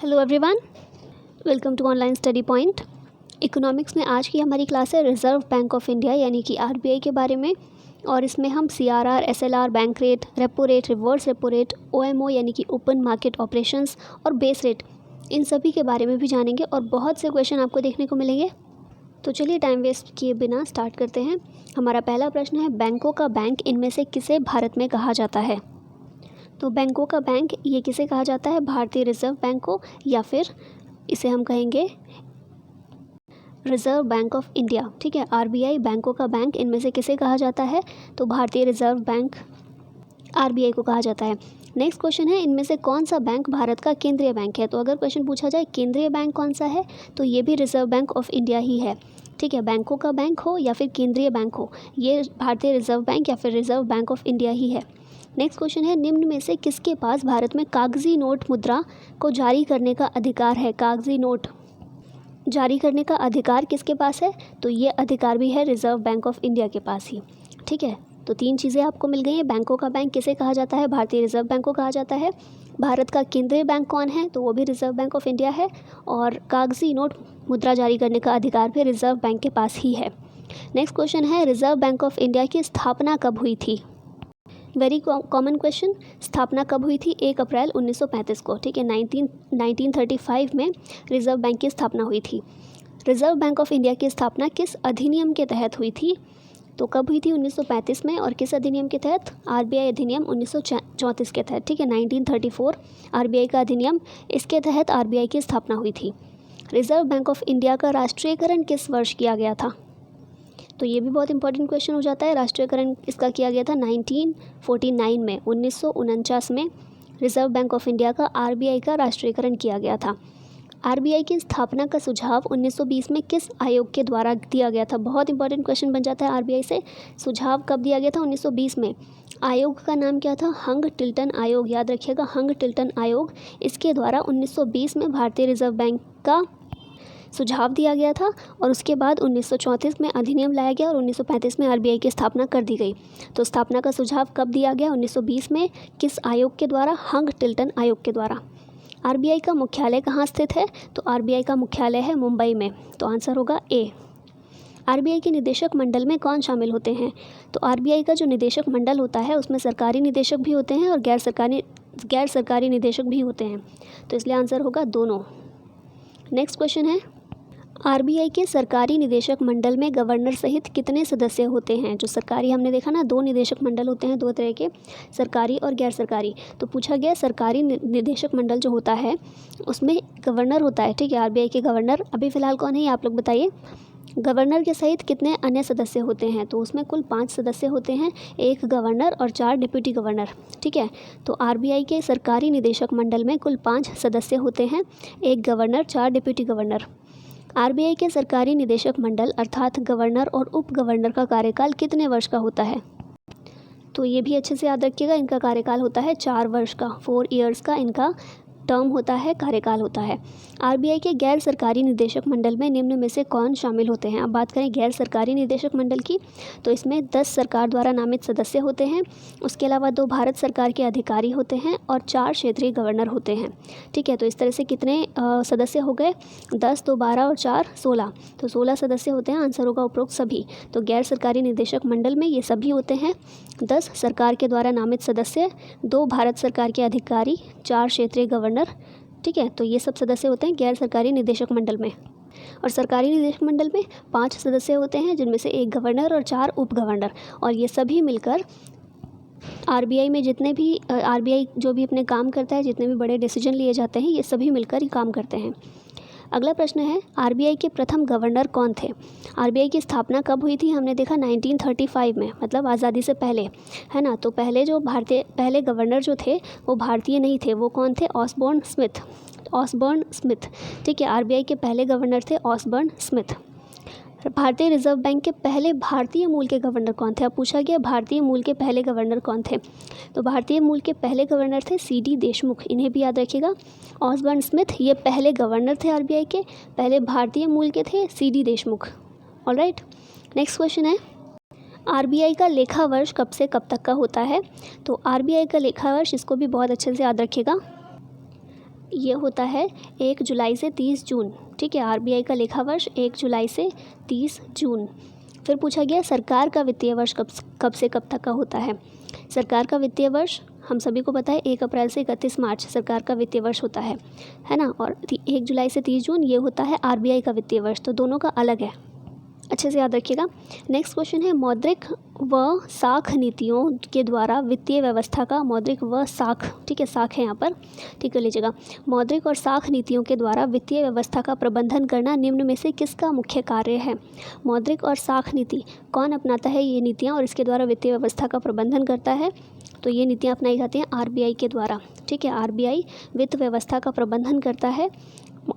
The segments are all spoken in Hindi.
Hello everyone, welcome to online study point. Economics में आज की हमारी क्लास है रिज़र्व बैंक ऑफ इंडिया यानी कि आरबीआई के बारे में। और इसमें हम CRR, SLR, bank rate, repo rate, reverse repo rate, OMO यानी कि ओपन मार्केट ऑपरेशंस और बेस रेट, इन सभी के बारे में भी जानेंगे और बहुत से क्वेश्चन आपको देखने को मिलेंगे। तो चलिए टाइम वेस्ट किए बिना स्टार्ट करते हैं। हमारा पहला प्रश्न है, बैंकों का बैंक इनमें से किसे भारत में कहा जाता है? तो बैंकों का बैंक ये किसे कहा जाता है? भारतीय रिजर्व बैंक को, या फिर इसे हम कहेंगे रिजर्व बैंक ऑफ इंडिया। ठीक है, आरबीआई बैंकों का बैंक इनमें से किसे कहा जाता है? तो भारतीय रिजर्व बैंक आरबीआई को कहा जाता है। नेक्स्ट क्वेश्चन है, इनमें से कौन सा बैंक भारत का केंद्रीय बैंक है? तो अगर क्वेश्चन पूछा जाए केंद्रीय बैंक कौन सा है, तो ये भी रिजर्व बैंक ऑफ इंडिया ही है। ठीक है, बैंकों का बैंक हो या फिर केंद्रीय बैंक हो, ये भारतीय रिजर्व बैंक या फिर रिजर्व बैंक ऑफ इंडिया ही है। नेक्स्ट क्वेश्चन है, निम्न में से किसके पास भारत में कागजी नोट मुद्रा को जारी करने का अधिकार है? कागजी नोट जारी करने का अधिकार किसके पास है? तो ये अधिकार भी है रिजर्व बैंक ऑफ इंडिया के पास ही। ठीक है, तो तीन चीज़ें आपको मिल गई हैं। बैंकों का बैंक किसे कहा जाता है? भारतीय रिजर्व बैंक को कहा जाता है। भारत का केंद्रीय बैंक कौन है? तो वो भी रिजर्व बैंक ऑफ इंडिया है। और कागजी नोट मुद्रा जारी करने का अधिकार भी रिजर्व बैंक के पास ही है। नेक्स्ट क्वेश्चन है, रिजर्व बैंक ऑफ इंडिया की स्थापना कब हुई थी? Very common question. स्थापना कब हुई थी? 1 अप्रैल 1935 को। ठीक है, 1935 में रिजर्व बैंक की स्थापना हुई थी। रिजर्व बैंक ऑफ इंडिया की स्थापना किस अधिनियम के तहत हुई थी? तो कब हुई थी? 1935 में। और किस अधिनियम के तहत? आरबीआई अधिनियम 1934 के तहत। ठीक है, 1934 आरबीआई का अधिनियम, इसके तहत आरबीआई की स्थापना हुई थी। रिजर्व बैंक ऑफ इंडिया का राष्ट्रीयकरण किस वर्ष किया गया था? तो ये भी बहुत इंपॉर्टेंट क्वेश्चन हो जाता है। राष्ट्रीयकरण इसका किया गया था 1949 में, 1949 में रिजर्व बैंक ऑफ इंडिया का आरबीआई का राष्ट्रीयकरण किया गया था। आरबीआई की स्थापना का सुझाव 1920 में किस आयोग के द्वारा दिया गया था? बहुत इंपॉर्टेंट क्वेश्चन बन जाता है आरबीआई से। सुझाव कब दिया गया था? 1920 में। आयोग का नाम क्या था? हंग-टिल्टन आयोग। याद रखिएगा, हंग-टिल्टन आयोग। इसके द्वारा 1920 में भारतीय रिजर्व बैंक का सुझाव दिया गया था और उसके बाद 1934 में अधिनियम लाया गया और 1935 में आरबीआई की स्थापना कर दी गई। तो स्थापना का सुझाव कब दिया गया? 1920 में। किस आयोग के द्वारा? हंग-टिल्टन आयोग के द्वारा। आरबीआई का मुख्यालय कहाँ स्थित है? तो आरबीआई का मुख्यालय है मुंबई में। तो आंसर होगा ए। आरबीआई के निदेशक मंडल में कौन शामिल होते हैं? तो आरबीआई का जो निदेशक मंडल होता है उसमें सरकारी निदेशक भी होते हैं और गैर सरकारी निदेशक भी होते हैं। तो इसलिए आंसर होगा दोनों। नेक्स्ट क्वेश्चन है, आरबीआई के सरकारी निदेशक मंडल में गवर्नर सहित कितने सदस्य होते हैं? जो सरकारी, हमने देखा ना, दो निदेशक मंडल होते हैं, दो तरह के, सरकारी और गैर सरकारी। तो पूछा गया सरकारी निदेशक मंडल जो होता है उसमें गवर्नर होता है। ठीक है, आरबीआई के गवर्नर अभी फ़िलहाल कौन है, आप लोग बताइए। गवर्नर के सहित कितने अन्य सदस्य होते हैं? तो उसमें कुल 5 सदस्य होते हैं, 1 गवर्नर और 4 डिप्टी गवर्नर। ठीक है, तो आरबीआई के सरकारी निदेशक मंडल में कुल 5 सदस्य होते हैं, 1 गवर्नर, 4 डिप्टी गवर्नर। आरबीआई के सरकारी निदेशक मंडल अर्थात गवर्नर और उप गवर्नर का कार्यकाल कितने वर्ष का होता है? तो ये भी अच्छे से याद रखिएगा, इनका कार्यकाल होता है 4 वर्ष का, 4 ईयर्स का इनका टर्म होता है, कार्यकाल होता है। आरबीआई के गैर सरकारी निदेशक मंडल में निम्न में से कौन शामिल होते हैं? अब बात करें गैर सरकारी निदेशक मंडल की, तो इसमें 10 सरकार द्वारा नामित सदस्य होते हैं। उसके अलावा 2 भारत सरकार के अधिकारी होते हैं और 4 क्षेत्रीय गवर्नर होते हैं। ठीक है, तो इस तरह से कितने सदस्य हो गए? 10, 2, 12 और 4, 16। तो 16 सदस्य होते हैं। आंसर होगा उपरोक्त सभी। तो गैर सरकारी निदेशक मंडल में ये सभी होते हैं, 10 सरकार के द्वारा नामित सदस्य, 2 भारत सरकार के अधिकारी, 4 क्षेत्रीय गवर्नर। ठीक है, तो ये सब सदस्य होते हैं गैर सरकारी निदेशक मंडल में। और सरकारी निदेशक मंडल में 5 सदस्य होते हैं, जिनमें से 1 गवर्नर और 4 उप गवर्नर। और ये सभी मिलकर आरबीआई में जितने भी आरबीआई जो भी अपने काम करता है, जितने भी बड़े डिसीजन लिए जाते हैं, ये सभी मिलकर ही काम करते हैं। अगला प्रश्न है, आरबीआई के प्रथम गवर्नर कौन थे? आरबीआई की स्थापना कब हुई थी? हमने देखा 1935 में, मतलब आज़ादी से पहले, है ना। तो पहले गवर्नर जो थे वो भारतीय नहीं थे। वो कौन थे? Osborne Smith. ठीक है, आरबीआई के पहले गवर्नर थे ऑसबोर्न स्मिथ। भारतीय रिजर्व बैंक के पहले भारतीय मूल के गवर्नर कौन थे? अब पूछा गया भारतीय मूल के पहले गवर्नर कौन थे? तो भारतीय मूल के पहले गवर्नर थे सीडी देशमुख। इन्हें भी याद रखिएगा। ऑसबोर्न स्मिथ ये पहले गवर्नर थे आरबीआई के, पहले भारतीय मूल के थे CD Deshmukh. Alright, next question है, आरबीआई का लेखा वर्ष कब से कब तक का होता है? तो आरबीआई का लेखा वर्ष, इसको भी बहुत अच्छे से याद रखिएगा, ये होता है 1 जुलाई से 30 जून। ठीक है, आरबीआई का लेखा वर्ष 1 जुलाई से 30 जून। फिर पूछा गया सरकार का वित्तीय वर्ष कब से कब तक का होता है। सरकार का वित्तीय वर्ष हम सभी को पता है 1 अप्रैल से 31 मार्च सरकार का वित्तीय वर्ष होता है ना। और 1 जुलाई से 30 जून ये होता है आरबीआई का वित्तीय वर्ष, तो दोनों का अलग है, अच्छे से याद रखिएगा। नेक्स्ट क्वेश्चन है मौद्रिक व साख नीतियों के द्वारा वित्तीय व्यवस्था का, मौद्रिक व साख, ठीक है साख है यहाँ पर, ठीक कर लीजिएगा। मौद्रिक और साख नीतियों के द्वारा वित्तीय व्यवस्था का प्रबंधन करना निम्न में से किसका मुख्य कार्य है। मौद्रिक और साख नीति कौन अपनाता है ये नीतियाँ और इसके द्वारा वित्तीय व्यवस्था का प्रबंधन करता है, तो ये नीतियाँ अपनाई जाती हैं आरबीआई के द्वारा। ठीक है, आरबीआई वित्त व्यवस्था का प्रबंधन करता है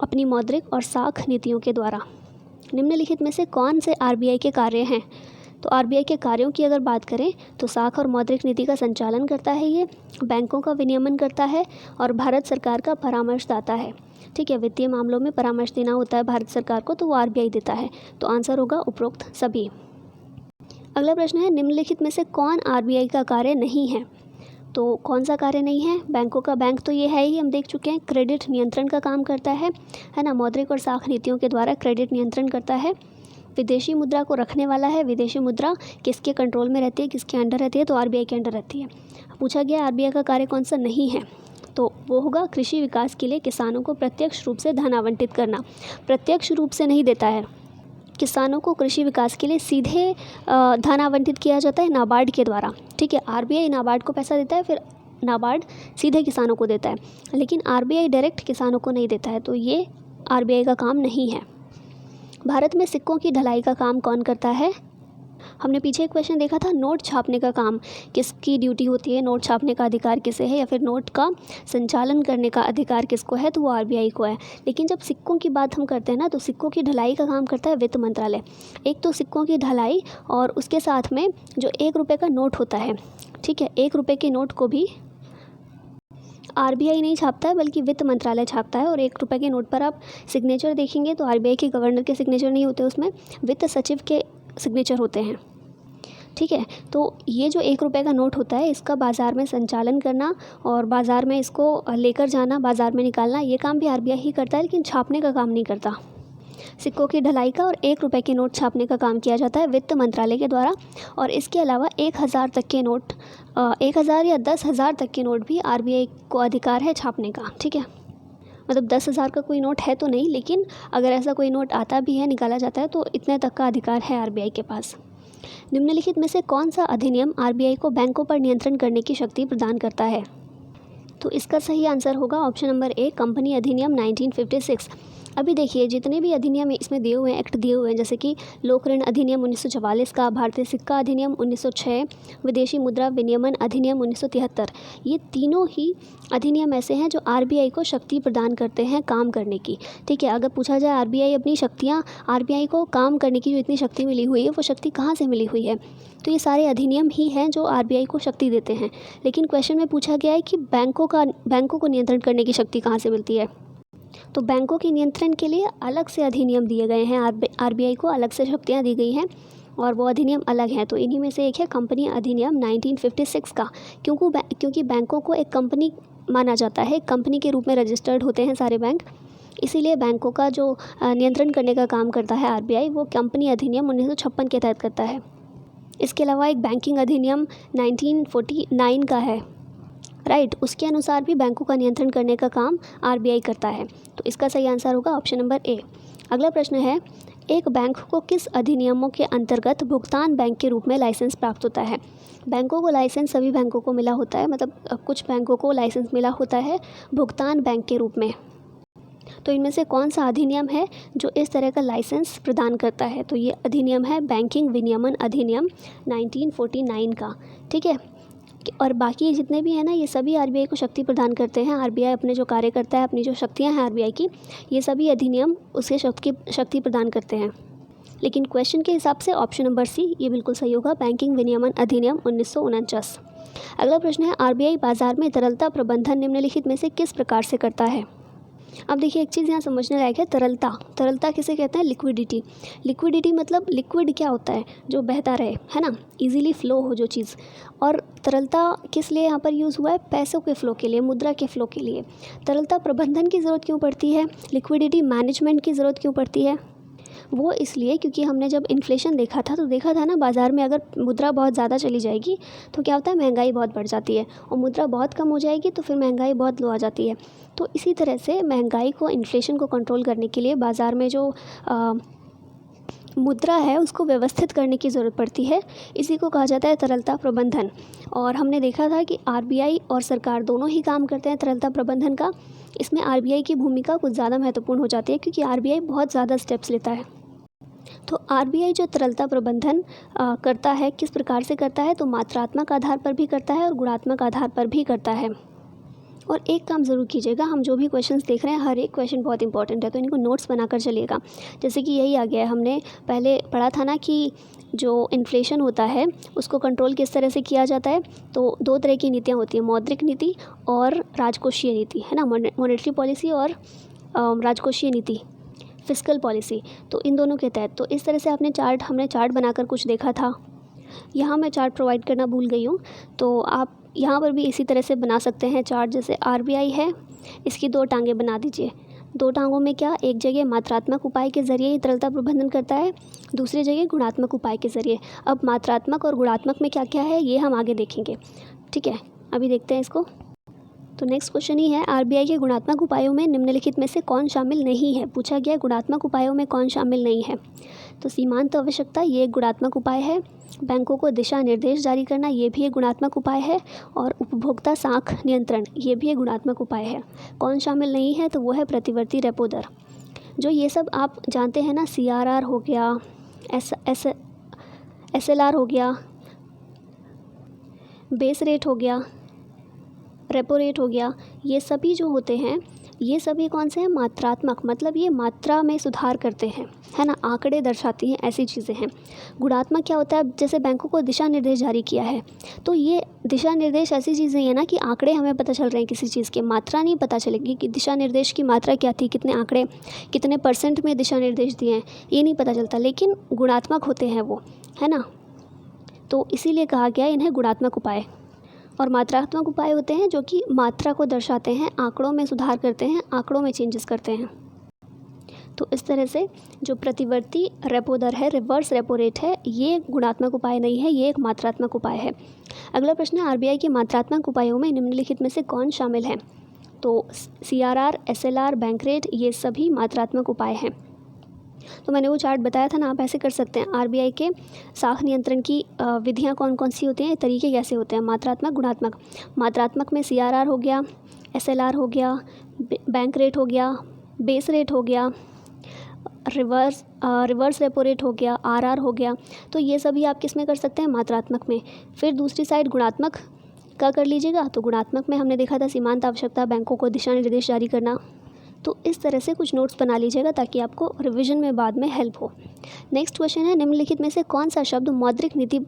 अपनी मौद्रिक और साख नीतियों के द्वारा। निम्नलिखित में से कौन से आरबीआई के कार्य हैं, तो आरबीआई के कार्यों की अगर बात करें तो साख और मौद्रिक नीति का संचालन करता है, ये बैंकों का विनियमन करता है और भारत सरकार का परामर्शदाता है। ठीक है, वित्तीय मामलों में परामर्श देना होता है भारत सरकार को, तो वो आरबीआई देता है। तो आंसर होगा उपरोक्त सभी। अगला प्रश्न है निम्नलिखित में से कौन आरबीआई का कार्य नहीं है, तो कौन सा कार्य नहीं है। बैंकों का बैंक तो ये है ही, हम देख चुके हैं, क्रेडिट नियंत्रण का काम करता है ना। मौद्रिक और साख नीतियों के द्वारा क्रेडिट नियंत्रण करता है। विदेशी मुद्रा को रखने वाला है, विदेशी मुद्रा किसके कंट्रोल में रहती है, किसके अंडर रहती है, तो आरबीआई के अंडर रहती है। पूछा गया आरबीआई का कार्य कौन सा नहीं है, तो वो होगा कृषि विकास के लिए किसानों को प्रत्यक्ष रूप से धन आवंटित करना। प्रत्यक्ष रूप से नहीं देता है, किसानों को कृषि विकास के लिए सीधे धन आवंटित किया जाता है नाबार्ड के द्वारा। ठीक है, आरबीआई नाबार्ड को पैसा देता है, फिर नाबार्ड सीधे किसानों को देता है, लेकिन आरबीआई डायरेक्ट किसानों को नहीं देता है, तो ये आरबीआई का काम नहीं है। भारत में सिक्कों की ढलाई का काम कौन करता है। हमने पीछे एक क्वेश्चन देखा था, नोट छापने का काम किसकी ड्यूटी होती है, नोट छापने का अधिकार किसे है, या फिर नोट का संचालन करने का अधिकार किसको है, तो वो आरबीआई को है। लेकिन जब सिक्कों की बात हम करते हैं ना, तो सिक्कों की ढलाई का काम करता है वित्त मंत्रालय। एक तो सिक्कों की ढलाई और उसके साथ में जो 1 रुपये का नोट होता है, ठीक है, 1 रुपये के नोट को भी आरबीआई नहीं छापता है बल्कि वित्त मंत्रालय छापता है। और 1 रुपये के नोट पर आप सिग्नेचर देखेंगे तो आरबीआई के गवर्नर के सिग्नेचर नहीं होते, उसमें वित्त सचिव के सिग्नेचर होते हैं। ठीक है, तो ये जो 1 रुपये का नोट होता है, इसका बाज़ार में संचालन करना और बाज़ार में इसको लेकर जाना, बाज़ार में निकालना, ये काम भी आरबीआई ही करता है, लेकिन छापने का काम नहीं करता। सिक्कों की ढलाई का और 1 रुपये के नोट छापने का काम किया जाता है वित्त मंत्रालय के द्वारा। और इसके अलावा 1000 तक के नोट, 1000 या 10,000 तक के नोट भी आरबीआई को अधिकार है छापने का। ठीक है, मतलब 10,000 का कोई नोट है तो नहीं, लेकिन अगर ऐसा कोई नोट आता भी है, निकाला जाता है, तो इतने तक का अधिकार है आरबीआई के पास। निम्नलिखित में से कौन सा अधिनियम आरबीआई को बैंकों पर नियंत्रण करने की शक्ति प्रदान करता है, तो इसका सही आंसर होगा ऑप्शन नंबर ए, कंपनी अधिनियम 1956। अभी देखिए जितने भी अधिनियम इसमें दिए हुए हैं, एक्ट दिए हुए हैं, जैसे कि लोक ऋण अधिनियम 1944 का, भारतीय सिक्का अधिनियम 1906, विदेशी मुद्रा विनियमन अधिनियम 1973, ये तीनों ही अधिनियम ऐसे हैं जो आरबीआई को शक्ति प्रदान करते हैं काम करने की। ठीक है, अगर पूछा जाए आरबीआई अपनी शक्तियाँ, आरबीआई को काम करने की जो इतनी शक्ति मिली हुई है, वो शक्ति कहाँ से मिली हुई है, तो ये सारे अधिनियम ही हैं जो आरबीआई को शक्ति देते हैं। लेकिन क्वेश्चन में पूछा गया है कि बैंकों को नियंत्रण करने की शक्ति कहाँ से मिलती है, तो बैंकों के नियंत्रण के लिए अलग से अधिनियम दिए गए हैं, आरबीआई को अलग से शक्तियाँ दी गई हैं और वो अधिनियम अलग हैं। तो इन्हीं में से एक है कंपनी अधिनियम 1956 का, क्योंकि बैंकों को एक कंपनी माना जाता है, कंपनी के रूप में रजिस्टर्ड होते हैं सारे बैंक, इसीलिए बैंकों का जो नियंत्रण करने का काम करता है आरबीआई, वो कंपनी अधिनियम 1956 के तहत करता है। इसके अलावा एक बैंकिंग अधिनियम 1949 का है, राइट, उसके अनुसार भी बैंकों का नियंत्रण करने का काम आरबीआई करता है। तो इसका सही आंसर होगा ऑप्शन नंबर ए। अगला प्रश्न है, एक बैंक को किस अधिनियमों के अंतर्गत भुगतान बैंक के रूप में लाइसेंस प्राप्त होता है। बैंकों को लाइसेंस सभी बैंकों को मिला होता है, मतलब कुछ बैंकों को लाइसेंस मिला होता है भुगतान बैंक के रूप में। तो इनमें से कौन सा अधिनियम है जो इस तरह का लाइसेंस प्रदान करता है, तो ये अधिनियम है बैंकिंग विनियमन अधिनियम 1949 का। ठीक है, और बाकी जितने भी हैं ना, ये सभी आरबीआई को शक्ति प्रदान करते हैं। आरबीआई अपने जो कार्य करता है, अपनी जो शक्तियां हैं आरबीआई की, ये सभी अधिनियम उसे शक्ति प्रदान करते हैं। लेकिन क्वेश्चन के हिसाब से ऑप्शन नंबर सी ये बिल्कुल सही होगा, बैंकिंग विनियमन अधिनियम 1949। अगला प्रश्न है, आरबीआई बाजार में तरलता प्रबंधन निम्नलिखित में से किस प्रकार से करता है। अब देखिए एक चीज़ यहाँ समझने लायक है, तरलता। तरलता किसे कहते हैं? लिक्विडिटी। लिक्विडिटी मतलब लिक्विड क्या होता है? जो बहता रहे, है ना, इजीली फ्लो हो जो चीज़। और तरलता किस लिए यहाँ पर यूज़ हुआ है? पैसों के फ़्लो के लिए, मुद्रा के फ़्लो के लिए। तरलता प्रबंधन की ज़रूरत क्यों पड़ती है? लिक्विडिटी मैनेजमेंट की ज़रूरत क्यों पड़ती है? वो इसलिए क्योंकि हमने जब इन्फ्लेशन देखा था तो देखा था ना, बाज़ार में अगर मुद्रा बहुत ज़्यादा चली जाएगी तो क्या होता है? महंगाई बहुत बढ़ जाती है, और मुद्रा बहुत कम हो जाएगी तो फिर महंगाई बहुत लो आ जाती है। तो इसी तरह से महंगाई को, इन्फ्लेशन को कंट्रोल करने के लिए बाज़ार में जो मुद्रा है उसको व्यवस्थित करने की ज़रूरत पड़ती है। इसी को कहा जाता है तरलता प्रबंधन। और हमने देखा था कि आरबीआई और सरकार दोनों ही काम करते हैं तरलता प्रबंधन का। इसमें आरबीआई की भूमिका कुछ ज़्यादा महत्वपूर्ण हो जाती है क्योंकि आरबीआई बहुत ज़्यादा स्टेप्स लेता है। तो आरबीआई जो तरलता प्रबंधन करता है, किस प्रकार से करता है? तो मात्रात्मक आधार पर भी करता है और गुणात्मक आधार पर भी करता है। और एक काम ज़रूर कीजिएगा, हम जो भी क्वेश्चंस देख रहे हैं हर एक क्वेश्चन बहुत इंपॉर्टेंट है, तो इनको नोट्स बनाकर चलिएगा। जैसे कि यही आ गया है, हमने पहले पढ़ा था ना कि जो इन्फ्लेशन होता है उसको कंट्रोल किस तरह से किया जाता है। तो दो तरह की नीतियाँ होती हैं, मौद्रिक नीति और राजकोषीय नीति, है ना, मॉनेटरी पॉलिसी और राजकोषीय नीति, फिस्कल पॉलिसी। तो इन दोनों के तहत, तो इस तरह से हमने चार्ट बनाकर कुछ देखा था। यहाँ मैं चार्ट प्रोवाइड करना भूल गई हूँ, तो आप यहाँ पर भी इसी तरह से बना सकते हैं चार्ट। जैसे आरबीआई है, इसकी दो टांगें बना दीजिए। दो टांगों में क्या, एक जगह मात्रात्मक उपाय के ज़रिए ही तरलता प्रबंधन करता है, दूसरी जगह गुणात्मक उपाय के ज़रिए। अब मात्रात्मक और गुणात्मक में क्या क्या है ये हम आगे देखेंगे, ठीक है। अभी देखते हैं इसको। तो नेक्स्ट क्वेश्चन ही है, आरबीआई के गुणात्मक उपायों में निम्नलिखित में से कौन शामिल नहीं है? पूछा गया है गुणात्मक उपायों में कौन शामिल नहीं है। तो सीमांत आवश्यकता, ये एक गुणात्मक उपाय है। बैंकों को दिशा निर्देश जारी करना, ये भी एक गुणात्मक उपाय है। और उपभोक्ता साख नियंत्रण, ये भी एक गुणात्मक उपाय है। कौन शामिल नहीं है? तो वो है प्रतिवर्ती रेपो दर। जो ये सब आप जानते हैं ना, CRR हो गया, SLR हो गया, बेस रेट हो गया, रेपो रेट हो गया, ये सभी जो होते हैं ये सभी कौन से हैं? मात्रात्मक, मतलब ये मात्रा में सुधार करते हैं, है ना, आंकड़े दर्शाती हैं, ऐसी चीज़ें हैं। गुणात्मक क्या होता है? जैसे बैंकों को दिशा निर्देश जारी किया है, तो ये दिशा निर्देश ऐसी चीज़ें हैं ना कि आंकड़े हमें पता चल रहे हैं किसी चीज़ के, मात्रा नहीं पता चलेगी कि दिशा निर्देश की मात्रा क्या थी, कितने आंकड़े, कितने % में दिशा निर्देश दिए हैं, ये नहीं पता चलता, लेकिन गुणात्मक होते हैं वो, है ना। तो इसीलिए कहा गया इन्हें गुणात्मक उपाय। और मात्रात्मक उपाय होते हैं जो कि मात्रा को दर्शाते हैं, आंकड़ों में सुधार करते हैं, आंकड़ों में चेंजेस करते हैं। तो इस तरह से जो प्रतिवर्ती रेपो दर है, रिवर्स रेपो रेट है, ये गुणात्मक उपाय नहीं है, ये एक मात्रात्मक उपाय है। अगला प्रश्न है, आरबीआई के मात्रात्मक उपायों में निम्नलिखित में से कौन शामिल है? तो CRR, SLR, बैंक रेट, ये सभी मात्रात्मक उपाय हैं। तो मैंने वो चार्ट बताया था ना, आप ऐसे कर सकते हैं। आरबीआई के साख नियंत्रण की विधियां कौन कौन सी होती हैं, तरीके कैसे होते हैं? मात्रात्मक, गुणात्मक। मात्रात्मक में CRR हो गया, SLR हो गया, बैंक रेट हो गया, बेस रेट हो गया, रिवर्स रेपो रेट हो गया, RR हो गया। तो ये सभी आप किस में कर सकते हैं? मात्रात्मक में। फिर दूसरी साइड गुणात्मक का कर लीजिएगा। तो गुणात्मक में हमने देखा था सीमांत आवश्यकता, बैंकों को दिशा निर्देश जारी करना। तो इस तरह से कुछ नोट्स बना लीजिएगा ताकि आपको रिवीजन में बाद में हेल्प हो। नेक्स्ट क्वेश्चन है, निम्नलिखित में से कौन सा शब्द मौद्रिक नीति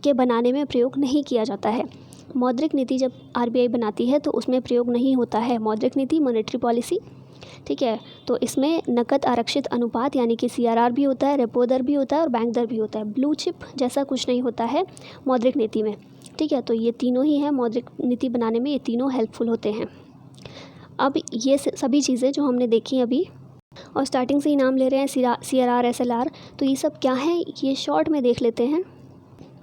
के बनाने में प्रयोग नहीं किया जाता है? मौद्रिक नीति जब आरबीआई बनाती है तो उसमें प्रयोग नहीं होता है मौद्रिक नीति, मॉनेटरी पॉलिसी, ठीक है। तो इसमें नकद आरक्षित अनुपात यानी कि CRR भी होता है, रेपो दर भी होता है और बैंक दर भी होता है। ब्लू चिप जैसा कुछ नहीं होता है मौद्रिक नीति में, ठीक है। तो ये तीनों ही हैं मौद्रिक नीति बनाने में, ये तीनों हेल्पफुल होते हैं। अब ये सभी चीज़ें जो हमने देखी अभी और स्टार्टिंग से ही नाम ले रहे हैं, CRR, SLR, तो ये सब क्या है ये शॉर्ट में देख लेते हैं।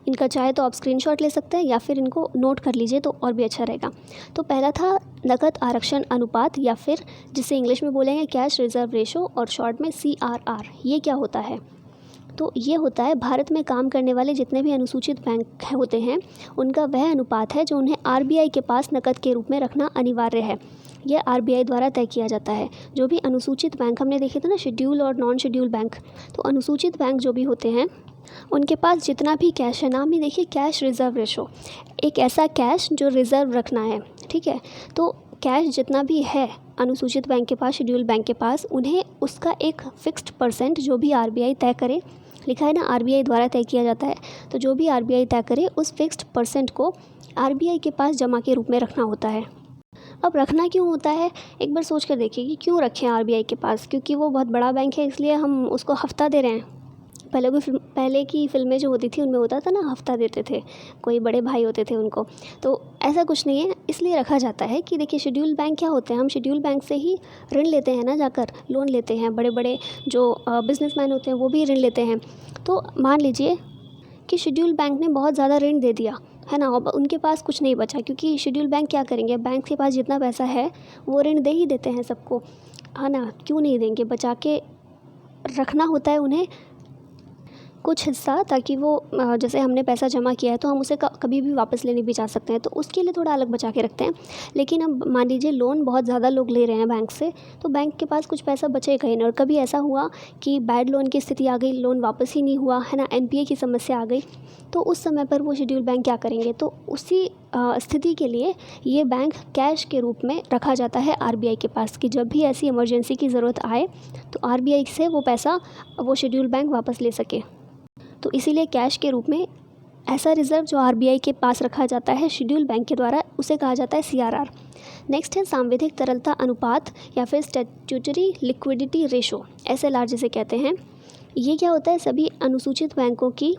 इनका चाहे तो आप स्क्रीनशॉट ले सकते हैं या फिर इनको नोट कर लीजिए तो और भी अच्छा रहेगा। तो पहला था नकद आरक्षण अनुपात या फिर जिसे इंग्लिश में बोलेंगे कैश रिजर्व रेशो और शॉर्ट में CRR। ये क्या होता है? तो ये होता है भारत में काम करने वाले जितने भी अनुसूचित बैंक होते हैं उनका वह अनुपात है जो उन्हें आरबीआई के पास नकद के रूप में रखना अनिवार्य है। यह आरबीआई द्वारा तय किया जाता है। जो भी अनुसूचित बैंक हमने देखे थे ना, शेड्यूल और नॉन शेड्यूल बैंक, तो अनुसूचित बैंक जो भी होते हैं उनके पास जितना भी कैश है, नाम ही देखिए कैश रिज़र्व रेशो, एक ऐसा कैश जो रिज़र्व रखना है, ठीक है। तो कैश जितना भी है अनुसूचित बैंक के पास, शेड्यूल बैंक के पास, उन्हें उसका एक फ़िक्स्ड % जो भी आरबीआई तय करे, लिखा है ना आरबीआई द्वारा तय किया जाता है, तो जो भी आरबीआई तय करे उस फिक्स्ड % को आरबीआई के पास जमा के रूप में रखना होता है। अब रखना क्यों होता है, एक बार सोच कर देखिए कि क्यों रखें आरबीआई के पास, क्योंकि वो बहुत बड़ा बैंक है इसलिए हम उसको हफ्ता दे रहे हैं। पहले की फ़िल्में जो होती थी उनमें होता था ना, हफ्ता देते थे, कोई बड़े भाई होते थे उनको। तो ऐसा कुछ नहीं है, इसलिए रखा जाता है कि देखिए शेड्यूल बैंक क्या होते हैं, हम शेड्यूल बैंक से ही ऋण लेते हैं ना, जाकर लोन लेते हैं। बड़े बड़े जो बिजनेसमैन होते हैं वो भी ऋण लेते हैं। तो मान लीजिए कि शेड्यूल बैंक ने बहुत ज़्यादा ऋण दे दिया है ना, अब उनके पास कुछ नहीं बचा, क्योंकि शेड्यूल बैंक क्या करेंगे, बैंक के पास जितना पैसा है वो ऋण दे ही देते हैं सबको, है ना, क्यों नहीं देंगे, बचा के रखना होता है उन्हें कुछ हिस्सा, ताकि वो जैसे हमने पैसा जमा किया है तो हम उसे कभी भी वापस लेने भी जा सकते हैं, तो उसके लिए थोड़ा अलग बचा के रखते हैं। लेकिन अब मान लीजिए लोन बहुत ज़्यादा लोग ले रहे हैं बैंक से, तो बैंक के पास कुछ पैसा बचेगा ही नहीं, और कभी ऐसा हुआ कि बैड लोन की स्थिति आ गई, लोन वापस ही नहीं हुआ, है ना, एनपीए की समस्या आ गई, तो उस समय पर वो शेड्यूल बैंक क्या करेंगे, तो उसी स्थिति के लिए ये बैंक कैश के रूप में रखा जाता है आरबीआई के पास, कि जब भी ऐसी इमरजेंसी की ज़रूरत आए तो आरबीआई से वो पैसा वो शेड्यूल बैंक वापस ले सके। तो इसीलिए कैश के रूप में ऐसा रिज़र्व जो आरबीआई के पास रखा जाता है शेड्यूल बैंक के द्वारा, उसे कहा जाता है सीआरआर। नेक्स्ट है सांविधिक तरलता अनुपात या फिर स्टैट्यूटरी लिक्विडिटी रेशो, एसएलआर जिसे कहते हैं। ये क्या होता है, सभी अनुसूचित बैंकों की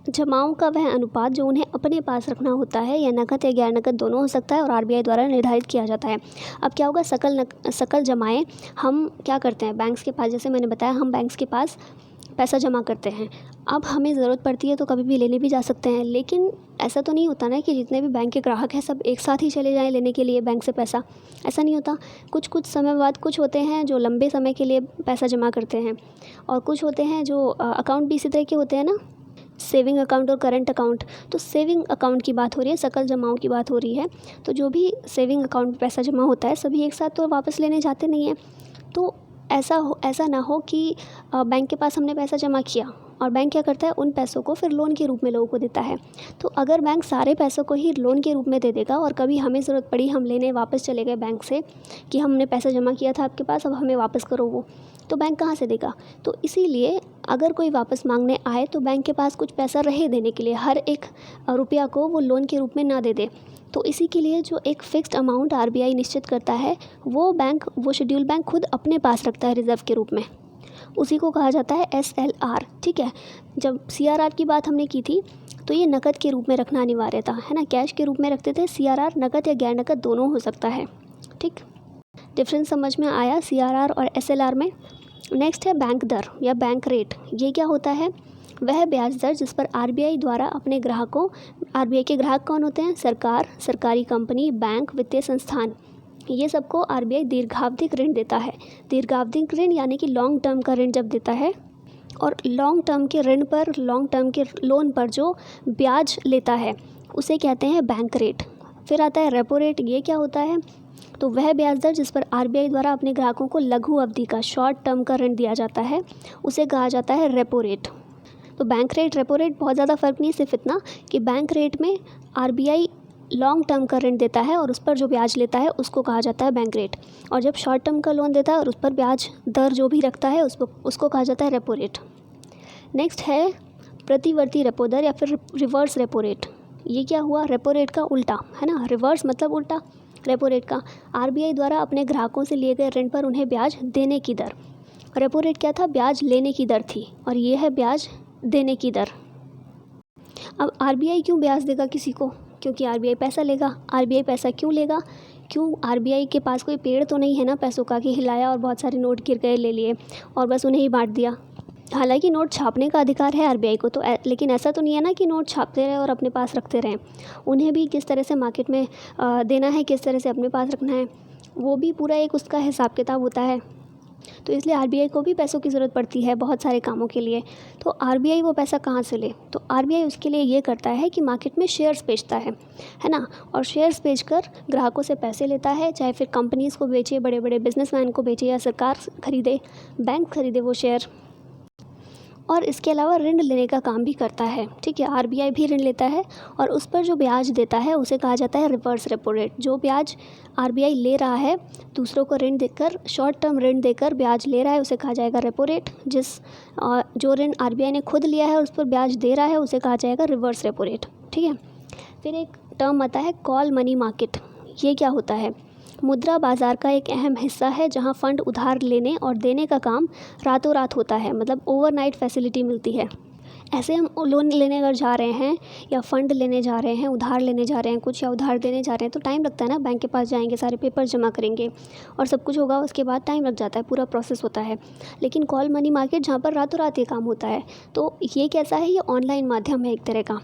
जमाओं का वह अनुपात जो उन्हें अपने पास रखना होता है, या नकद या गैर नकद दोनों हो सकता है, और आरबीआई द्वारा निर्धारित किया जाता है। अब क्या होगा, सकल जमाएं हम क्या करते हैं बैंक्स के पास, जैसे मैंने बताया हम बैंक्स के पास पैसा जमा करते हैं। अब हमें ज़रूरत पड़ती है तो कभी भी लेने भी जा सकते हैं, लेकिन ऐसा तो नहीं होता ना कि जितने भी बैंक के ग्राहक हैं सब एक साथ ही चले जाएं लेने के लिए बैंक से पैसा, ऐसा नहीं होता। कुछ समय बाद कुछ होते हैं जो लंबे समय के लिए पैसा जमा करते हैं, और कुछ होते हैं जो अकाउंट भी इसी तरह के होते हैं ना, सेविंग अकाउंट और करंट अकाउंट। तो सेविंग अकाउंट की बात हो रही है, सकल जमाओं की बात हो रही है। तो जो भी सेविंग अकाउंट में पैसा जमा होता है सभी एक साथ तो वापस लेने जाते नहीं हैं। तो ऐसा ना हो कि बैंक के पास हमने पैसा जमा किया और बैंक क्या करता है, उन पैसों को फिर लोन के रूप में लोगों को देता है। तो अगर बैंक सारे पैसों को ही लोन के रूप में दे देगा और कभी हमें ज़रूरत पड़ी, हम लेने वापस चले गए बैंक से कि हमने पैसा जमा किया था आपके पास, अब हमें वापस करो वो, तो बैंक कहाँ से देगा। तो इसीलिए अगर कोई वापस मांगने आए तो बैंक के पास कुछ पैसा रहे देने के लिए, हर एक रुपया को वो लोन के रूप में ना दे दे। तो इसी के लिए जो एक फ़िक्स्ड अमाउंट आरबीआई निश्चित करता है वो शेड्यूल बैंक खुद अपने पास रखता है रिज़र्व के रूप में, उसी को कहा जाता है एसएलआर। ठीक है, जब सीआरआर की बात हमने की थी तो ये नकद के रूप में रखना अनिवार्य था, है ना, कैश के रूप में रखते थे। सीआरआर नकद या गैर नकद दोनों हो सकता है। ठीक, डिफरेंस समझ में आया सीआरआर और एसएलआर में। नेक्स्ट है बैंक दर या बैंक रेट। ये क्या होता है, वह ब्याज दर जिस पर आरबीआई द्वारा अपने ग्राहकों, आरबीआई के ग्राहक कौन होते हैं, सरकार, सरकारी कंपनी, बैंक, वित्तीय संस्थान, ये सबको आरबीआई दीर्घावधिक ऋण देता है। दीर्घावधिक ऋण यानी कि लॉन्ग टर्म का ऋण जब देता है, और लॉन्ग टर्म के ऋण पर, लॉन्ग टर्म के लोन पर जो ब्याज लेता है उसे कहते हैं बैंक रेट। फिर आता है रेपो रेट। ये क्या होता है, तो वह ब्याज दर जिस पर आरबीआई द्वारा अपने ग्राहकों को लघु अवधि का, शॉर्ट टर्म का ऋण दिया जाता है, उसे कहा जाता है रेपो रेट। तो बैंक रेट, रेपो रेट बहुत ज़्यादा फ़र्क नहीं, सिर्फ इतना कि बैंक रेट में आरबीआई लॉन्ग टर्म का ऋण देता है और उस पर जो ब्याज लेता है उसको कहा जाता है बैंक रेट, और जब शॉर्ट टर्म का लोन देता है और उस पर ब्याज दर जो भी रखता है उसको कहा जाता है रेपो रेट। नेक्स्ट है प्रतिवर्ती रेपो दर या फिर रिवर्स रेपो रेट। ये क्या हुआ, रेपो रेट का उल्टा, है ना, रिवर्स मतलब उल्टा रेपो रेट का। आरबीआई द्वारा अपने ग्राहकों से लिए गए ऋण पर उन्हें ब्याज देने की दर। रेपो रेट क्या था, ब्याज लेने की दर थी, और ये है ब्याज देने की दर। अब आरबीआई क्यों ब्याज देगा किसी को, क्योंकि आरबीआई पैसा लेगा। आरबीआई पैसा क्यों लेगा, क्यों, आरबीआई के पास कोई पेड़ तो नहीं है ना पैसों का कि हिलाया और बहुत सारे नोट गिर गए, ले लिए और बस उन्हें ही बांट दिया। हालांकि नोट छापने का अधिकार है आरबीआई को, तो लेकिन ऐसा तो नहीं है ना कि नोट छापते रहे और अपने पास रखते रहें। उन्हें भी किस तरह से मार्केट में देना है, किस तरह से अपने पास रखना है, वो भी पूरा एक उसका हिसाब किताब होता है। तो इसलिए आरबीआई को भी पैसों की ज़रूरत पड़ती है बहुत सारे कामों के लिए। तो आरबीआई वो पैसा कहाँ से ले, तो आरबीआई उसके लिए ये करता है कि मार्केट में शेयर्स बेचता है ना, और शेयर्स बेचकर ग्राहकों से पैसे लेता है, चाहे फिर कंपनीज़ को बेचे, बड़े बड़े बिजनेसमैन को बेचे, या सरकार खरीदे, बैंक खरीदे वो शेयर। और इसके अलावा ऋण लेने का काम भी करता है। ठीक है, आरबीआई भी ऋण लेता है और उस पर जो ब्याज देता है उसे कहा जाता है रिवर्स रेपो रेट। जो ब्याज आरबीआई ले रहा है दूसरों को ऋण देकर, शॉर्ट टर्म ऋण देकर ब्याज ले रहा है, उसे कहा जाएगा रेपो रेट। जो ऋण आरबीआई ने खुद लिया है और उस पर ब्याज दे रहा है उसे कहा जाएगा रिवर्स रेपो रेट। ठीक है, फिर एक टर्म आता है कॉल मनी मार्केट। ये क्या होता है? मुद्रा बाज़ार का एक अहम हिस्सा है जहां फ़ंड उधार लेने और देने का काम रातों रात होता है, मतलब ओवरनाइट फैसिलिटी मिलती है। ऐसे हम लोन लेने अगर जा रहे हैं या फ़ंड लेने जा रहे हैं, उधार लेने जा रहे हैं कुछ, या उधार देने जा रहे हैं, तो टाइम लगता है ना। बैंक के पास जाएंगे, सारे पेपर जमा करेंगे और सब कुछ होगा, उसके बाद टाइम लग जाता है, पूरा प्रोसेस होता है। लेकिन कॉल मनी मार्केट जहाँ पर रातों रात ये काम होता है, तो ये कैसा है? ये ऑनलाइन माध्यम है एक तरह का।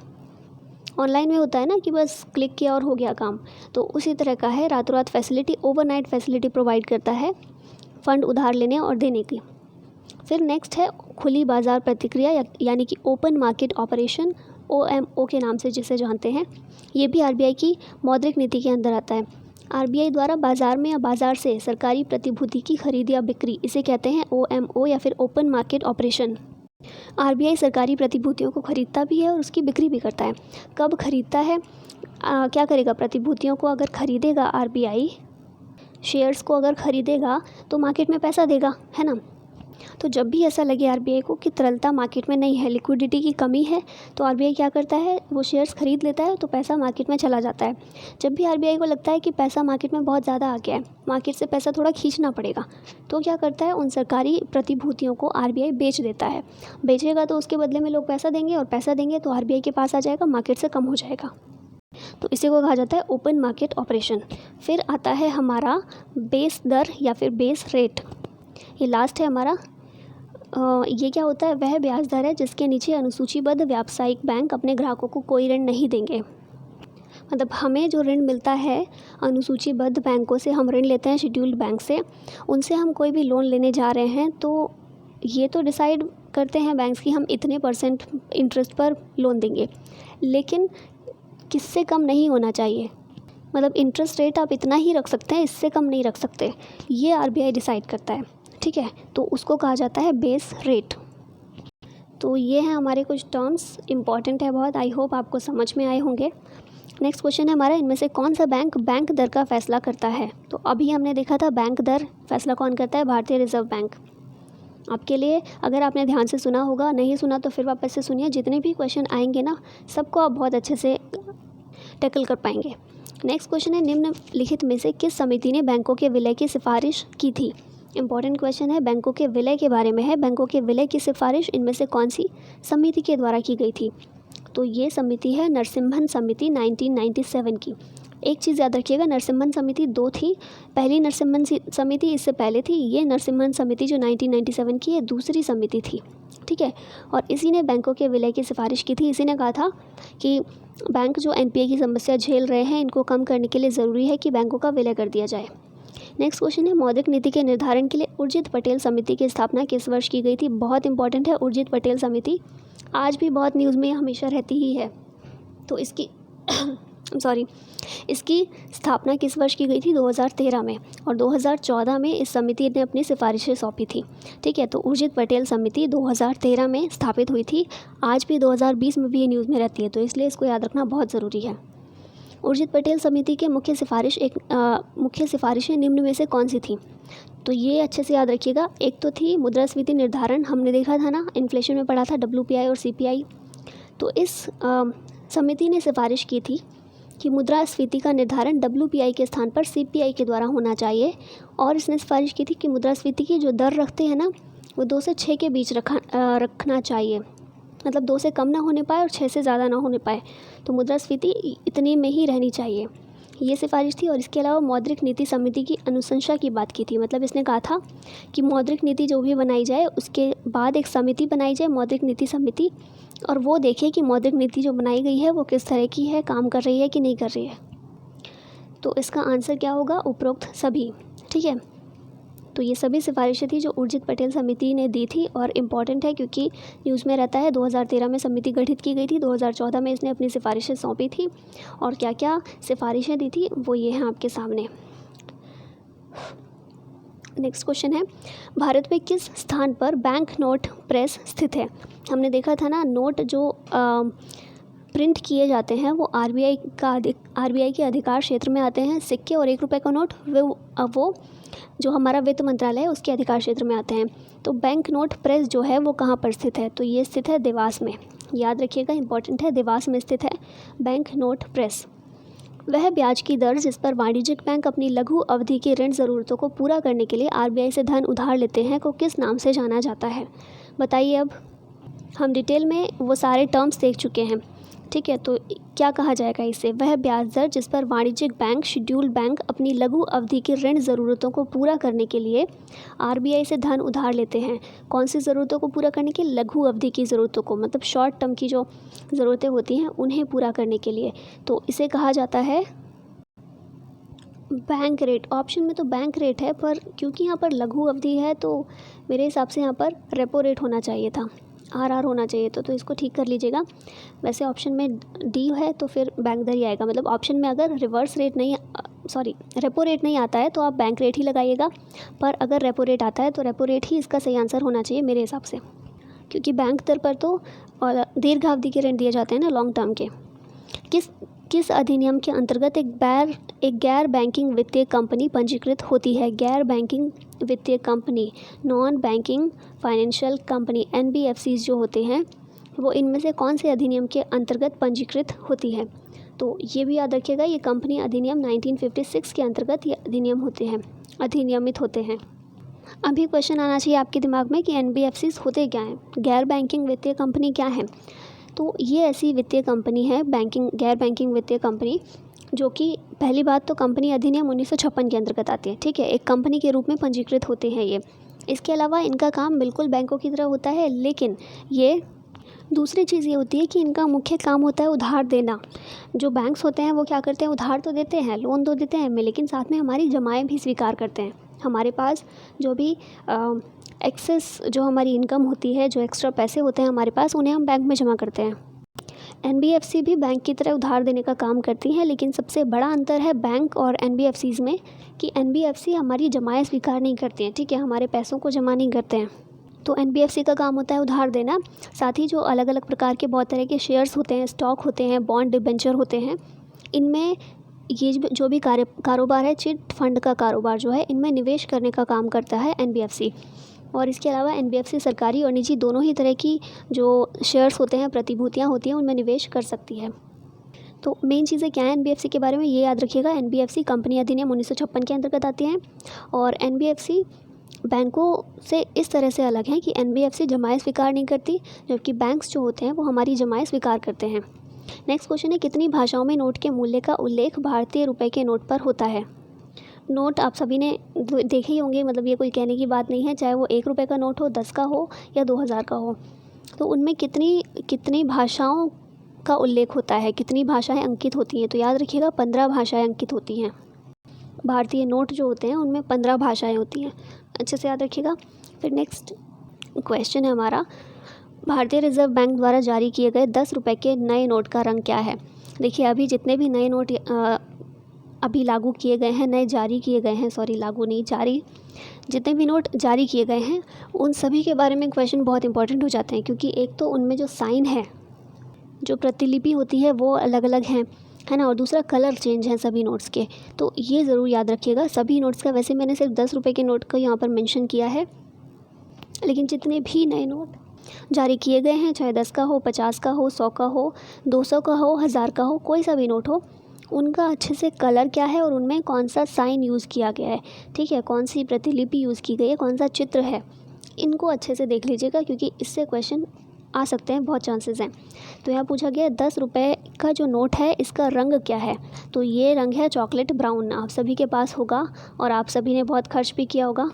ऑनलाइन में होता है ना कि बस क्लिक किया और हो गया काम, तो उसी तरह का है। रातों रात फैसिलिटी, ओवरनाइट फैसिलिटी प्रोवाइड करता है फ़ंड उधार लेने और देने की। फिर नेक्स्ट है खुली बाज़ार प्रतिक्रिया यानी कि ओपन मार्केट ऑपरेशन, OMO के नाम से जिसे जानते हैं। ये भी RBI की मौद्रिक नीति के अंदर आता है। RBI द्वारा बाज़ार में या बाज़ार से सरकारी प्रतिभूति की खरीद या बिक्री, इसे कहते हैं OMO या फिर ओपन मार्केट ऑपरेशन। RBI सरकारी प्रतिभूतियों को खरीदता भी है और उसकी बिक्री भी करता है। कब खरीदता है? क्या करेगा? प्रतिभूतियों को अगर खरीदेगा RBI, शेयर्स को अगर खरीदेगा तो मार्केट में पैसा देगा, है ना। तो जब भी ऐसा लगे RBI को कि तरलता मार्केट में नहीं है, लिक्विडिटी की कमी है, तो RBI क्या करता है? वो शेयर्स खरीद लेता है, तो पैसा मार्केट में चला जाता है। जब भी RBI को लगता है कि पैसा मार्केट में बहुत ज़्यादा आ गया है, मार्केट से पैसा थोड़ा खींचना पड़ेगा, तो क्या करता है? उन सरकारी प्रतिभूतियों को RBI बेच देता है। बेचेगा तो उसके बदले में लोग पैसा देंगे, और पैसा देंगे तो RBI के पास आ जाएगा, मार्केट से कम हो जाएगा। तो इसी को कहा जाता है ओपन मार्केट ऑपरेशन। फिर आता है हमारा बेस दर या फिर बेस रेट। ये लास्ट है हमारा। ये क्या होता है? वह ब्याज दर है जिसके नीचे अनुसूचीबद्ध व्यावसायिक बैंक अपने ग्राहकों को कोई ऋण नहीं देंगे। मतलब हमें जो ऋण मिलता है अनुसूचीबद्ध बैंकों से, हम ऋण लेते हैं शेड्यूल्ड बैंक से, उनसे हम कोई भी लोन लेने जा रहे हैं तो ये तो डिसाइड करते हैं बैंक्स की हम इतने % इंटरेस्ट पर लोन देंगे, लेकिन किससे कम नहीं होना चाहिए। मतलब इंटरेस्ट रेट आप इतना ही रख सकते हैं, इससे कम नहीं रख सकते। ये RBI डिसाइड करता है, ठीक है। तो उसको कहा जाता है बेस रेट। तो ये हैं हमारे कुछ टर्म्स, इंपॉर्टेंट है बहुत। आई होप आपको समझ में आए होंगे। नेक्स्ट क्वेश्चन है हमारा, इनमें से कौन सा बैंक बैंक दर का फैसला करता है? तो अभी हमने देखा था बैंक दर फैसला कौन करता है? भारतीय रिजर्व बैंक। आपके लिए, अगर आपने ध्यान से सुना होगा, नहीं सुना तो फिर वापस से सुनिए। जितने भी क्वेश्चन आएंगे ना, सबको आप बहुत अच्छे से टैकल कर पाएंगे। नेक्स्ट क्वेश्चन है, निम्नलिखित में से किस समिति ने बैंकों के विलय की सिफारिश की थी? इंपॉर्टेंट क्वेश्चन है, बैंकों के विलय के बारे में है। बैंकों के विलय की सिफारिश इनमें से कौन सी समिति के द्वारा की गई थी? तो ये समिति है नरसिम्हन समिति 1997 की। एक चीज़ याद रखिएगा, नरसिम्हन समिति 2 थी। पहली नरसिम्हन समिति इससे पहले थी, ये नरसिम्हन समिति जो 1997 की है दूसरी समिति थी, ठीक है। और इसी ने बैंकों के विलय की सिफारिश की थी। इसी ने कहा था कि बैंक जो NPA की समस्या झेल रहे हैं, इनको कम करने के लिए ज़रूरी है कि बैंकों का विलय कर दिया जाए। नेक्स्ट क्वेश्चन है, मौद्रिक नीति के निर्धारण के लिए उर्जित पटेल समिति की स्थापना किस वर्ष की गई थी? बहुत इंपॉर्टेंट है उर्जित पटेल समिति, आज भी बहुत न्यूज़ में हमेशा रहती ही है। तो इसकी इसकी स्थापना किस वर्ष की गई थी? 2013 में। और 2014 में इस समिति ने अपनी सिफारिशें सौंपी थी, ठीक है। तो उर्जित पटेल समिति 2013 में स्थापित हुई थी। आज भी 2020 में भी ये न्यूज़ में रहती है, तो इसलिए इसको याद रखना बहुत ज़रूरी है। उर्जित पटेल समिति के मुख्य सिफारिशें निम्न में से कौन सी थी? तो ये अच्छे से याद रखिएगा। एक तो थी मुद्रास्फीति निर्धारण, हमने देखा था ना, इन्फ्लेशन में पढ़ा था WPI और CPI। तो इस समिति ने सिफारिश की थी कि मुद्रास्फीति का निर्धारण WPI के स्थान पर CPI के द्वारा होना चाहिए। और इसने सिफारिश की थी कि मुद्रास्फीति की जो दर रखते हैं ना, वो 2 से 6 के बीच रखना चाहिए। मतलब 2 से कम ना होने पाए और 6 से ज़्यादा ना होने पाए, तो मुद्रास्फीति इतने में ही रहनी चाहिए, ये सिफारिश थी। और इसके अलावा मौद्रिक नीति समिति की अनुशंसा की बात की थी। मतलब इसने कहा था कि मौद्रिक नीति जो भी बनाई जाए उसके बाद एक समिति बनाई जाए, मौद्रिक नीति समिति, और वो देखे कि मौद्रिक नीति जो बनाई गई है वो किस तरह की है, काम कर रही है कि नहीं कर रही है। तो इसका आंसर क्या होगा? उपरोक्त सभी, ठीक है। तो ये सभी सिफारिशें थी जो उर्जित पटेल समिति ने दी थी, और इम्पॉर्टेंट है क्योंकि न्यूज़ में रहता है। 2013 में समिति गठित की गई थी, 2014 में इसने अपनी सिफारिशें सौंपी थी, और क्या क्या सिफारिशें दी थी वो ये हैं आपके सामने। नेक्स्ट क्वेश्चन है, भारत में किस स्थान पर बैंक नोट प्रेस स्थित है? हमने देखा था ना, नोट जो प्रिंट किए जाते हैं वो RBI के अधिकार क्षेत्र में आते हैं। सिक्के और 1 रुपये का नोट वो जो हमारा वित्त मंत्रालय है उसके अधिकार क्षेत्र में आते हैं। तो बैंक नोट प्रेस जो है वो कहाँ पर स्थित है? तो ये स्थित है देवास में। याद रखिएगा, इंपॉर्टेंट है, देवास में स्थित है बैंक नोट प्रेस। वह ब्याज की दर जिस पर वाणिज्यिक बैंक अपनी लघु अवधि की ऋण ज़रूरतों को पूरा करने के लिए आरबीआई से धन उधार लेते हैं को किस नाम से जाना जाता है? बताइए। अब हम डिटेल में वो सारे टर्म्स देख चुके हैं, ठीक है। तो क्या कहा जाएगा इसे? वह ब्याज दर जिस पर वाणिज्यिक बैंक, शेड्यूल्ड बैंक अपनी लघु अवधि की ऋण ज़रूरतों को पूरा करने के लिए आरबीआई से धन उधार लेते हैं। कौन सी ज़रूरतों को पूरा करने के? लघु अवधि की ज़रूरतों को, मतलब शॉर्ट टर्म की जो ज़रूरतें होती हैं उन्हें पूरा करने के लिए। तो इसे कहा जाता है बैंक रेट। ऑप्शन में तो बैंक रेट है, पर क्योंकि यहाँ पर लघु अवधि है तो मेरे हिसाब से यहाँ पर रेपो रेट होना चाहिए था, आर होना चाहिए तो इसको ठीक कर लीजिएगा। वैसे ऑप्शन में डी है तो फिर बैंक दर ही आएगा। मतलब ऑप्शन में अगर रेपो रेट नहीं आता है तो आप बैंक रेट ही लगाइएगा, पर अगर रेपो रेट आता है तो रेपो रेट ही इसका सही आंसर होना चाहिए मेरे हिसाब से, क्योंकि बैंक दर पर तो दीर्घावधि के ऋण दिए जाते हैं ना, लॉन्ग टर्म के। किस अधिनियम के अंतर्गत एक गैर बैंकिंग वित्तीय कंपनी पंजीकृत होती है? गैर बैंकिंग वित्तीय company, non banking financial company, NBFCs जो होते हैं वो इनमें से कौन से अधिनियम के अंतर्गत पंजीकृत होती है? तो ये भी याद रखिएगा, ये कंपनी अधिनियम 1956 के अंतर्गत ये अधिनियमित होते हैं। अभी क्वेश्चन आना चाहिए आपके दिमाग में कि एनबीएफसीज होते क्या हैं, गैर बैंकिंग वित्तीय कंपनी क्या है? तो ये ऐसी वित्तीय कंपनी है, गैर बैंकिंग वित्तीय कंपनी, जो कि पहली बात तो कंपनी अधिनियम 1956 के अंतर्गत आती है, ठीक है। एक कंपनी के रूप में पंजीकृत होते हैं ये। इसके अलावा इनका काम बिल्कुल बैंकों की तरह होता है, लेकिन ये दूसरी चीज़ ये होती है कि इनका मुख्य काम होता है उधार देना। जो बैंक्स होते हैं वो क्या करते हैं, उधार तो देते हैं, लोन तो देते हैं हमें, लेकिन साथ में हमारी जमाएँ भी स्वीकार करते हैं। हमारे पास जो भी एक्सेस जो हमारी इनकम होती है, जो एक्स्ट्रा पैसे होते हैं हमारे पास, उन्हें हम बैंक में जमा करते हैं। एनबीएफसी भी बैंक की तरह उधार देने का काम करती हैं, लेकिन सबसे बड़ा अंतर है बैंक और एनबीएफसीज में कि एनबीएफसी हमारी जमाएँ स्वीकार नहीं करती हैं, ठीक है, हमारे पैसों को जमा नहीं करते हैं। तो एनबीएफसी का काम होता है उधार देना। साथ ही जो अलग अलग प्रकार के बहुत तरह के शेयर्स होते हैं, स्टॉक होते हैं, बॉन्ड डिबेंचर होते हैं, इनमें ये जो भी कारोबार है, चिट फंड का कारोबार जो है, इनमें निवेश करने का काम करता है एनबीएफसी। और इसके अलावा एनबीएफसी सरकारी और निजी दोनों ही तरह की जो शेयर्स होते हैं, प्रतिभूतियाँ होती हैं, उनमें निवेश कर सकती है। तो मेन चीज़ें क्या है एनबीएफसी के बारे में ये याद रखिएगा। एनबीएफसी कंपनी अधिनियम 1956 के अंतर्गत आती हैं, और एनबीएफसी बैंकों से इस तरह से अलग है कि एनबीएफसी जमाएँ स्वीकार नहीं करती, जबकि बैंक्स जो होते हैं वो हमारी जमाएँ स्वीकार करते हैं। नेक्स्ट क्वेश्चन है, कितनी भाषाओं में नोट के मूल्य का उल्लेख भारतीय रुपये के नोट पर होता है? नोट आप सभी ने देखे ही होंगे, मतलब ये कोई कहने की बात नहीं है, चाहे वो 1 रुपये का नोट हो, 10 का हो या 2000 का हो, तो उनमें कितनी भाषाओं का उल्लेख होता है, कितनी भाषाएं अंकित होती हैं? तो याद रखिएगा 15 भाषाएं अंकित होती हैं। भारतीय नोट जो होते हैं उनमें 15 भाषाएं होती हैं, अच्छे से याद रखिएगा। फिर नेक्स्ट क्वेश्चन है हमारा, भारतीय रिजर्व बैंक द्वारा जारी किए गए 10 रुपये के नए नोट का रंग क्या है? देखिए, अभी जितने भी नए नोट अभी लागू किए गए हैं, जितने भी नोट जारी किए गए हैं, उन सभी के बारे में क्वेश्चन बहुत इंपॉर्टेंट हो जाते हैं, क्योंकि एक तो उनमें जो साइन है, जो प्रतिलिपि होती है, वो अलग अलग है ना, और दूसरा कलर चेंज है सभी नोट्स के। तो ये ज़रूर याद रखिएगा सभी नोट्स का। वैसे मैंने सिर्फ 10 रुपये के नोट को यहाँ पर मेंशन किया है, लेकिन जितने भी नए नोट जारी किए गए हैं, चाहे 10 का हो, 50 का हो, 100 का हो, 200 का हो, 1000 का हो, कोई सा भी नोट हो, उनका अच्छे से कलर क्या है और उनमें कौन सा साइन यूज़ किया गया है, ठीक है, कौन सी प्रतिलिपि यूज़ की गई है, कौन सा चित्र है, इनको अच्छे से देख लीजिएगा, क्योंकि इससे क्वेश्चन आ सकते हैं, बहुत चांसेस हैं। तो यहाँ पूछा गया 10 रुपये का जो नोट है इसका रंग क्या है? तो ये रंग है चॉकलेट ब्राउन। आप सभी के पास होगा और आप सभी ने बहुत खर्च भी किया होगा।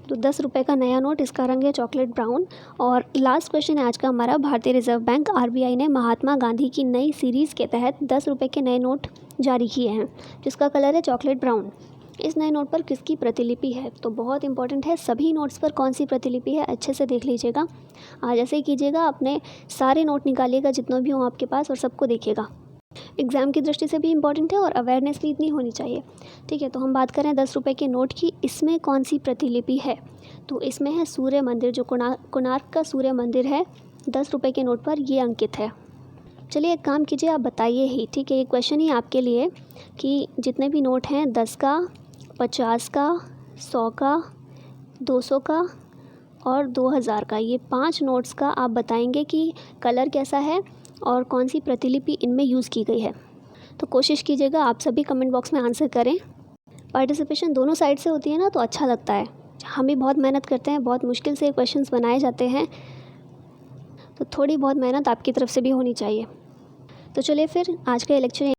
तो 10 रुपये का नया नोट, इसका रंग है चॉकलेट ब्राउन। और लास्ट क्वेश्चन है आज का हमारा, भारतीय रिजर्व बैंक आरबीआई ने महात्मा गांधी की नई सीरीज़ के तहत 10 रुपये के नए नोट जारी किए हैं, जिसका कलर है चॉकलेट ब्राउन। इस नए नोट पर किसकी प्रतिलिपि है? तो बहुत इंपॉर्टेंट है, सभी नोट्स पर कौन सी प्रतिलिपि है अच्छे से देख लीजिएगा। आज ऐसे ही कीजिएगा, अपने सारे नोट निकालिएगा जितने भी हों आपके पास और सबको देखिएगा। एग्ज़ाम की दृष्टि से भी इम्पॉर्टेंट है और अवेयरनेस भी इतनी होनी चाहिए, ठीक है। तो हम बात करें 10 रुपये के नोट की, इसमें कौन सी प्रतिलिपि है? तो इसमें है सूर्य मंदिर, जो कोणार्क का सूर्य मंदिर है, 10 रुपये के नोट पर ये अंकित है। चलिए एक काम कीजिए, आप बताइए ही, ठीक है, ये क्वेश्चन ही आपके लिए कि जितने भी नोट हैं 10 का, 50 का, 100 का, 200 का और 2000 का, ये 5 नोट्स का आप बताएंगे कि कलर कैसा है और कौन सी प्रतिलिपि इनमें यूज़ की गई है। तो कोशिश कीजिएगा आप सभी कमेंट बॉक्स में आंसर करें। पार्टिसिपेशन दोनों साइड से होती है ना, तो अच्छा लगता है। हम भी बहुत मेहनत करते हैं, बहुत मुश्किल से क्वेश्चंस बनाए जाते हैं, तो थोड़ी बहुत मेहनत आपकी तरफ से भी होनी चाहिए। तो चलिए फिर आज का ये लेक्चर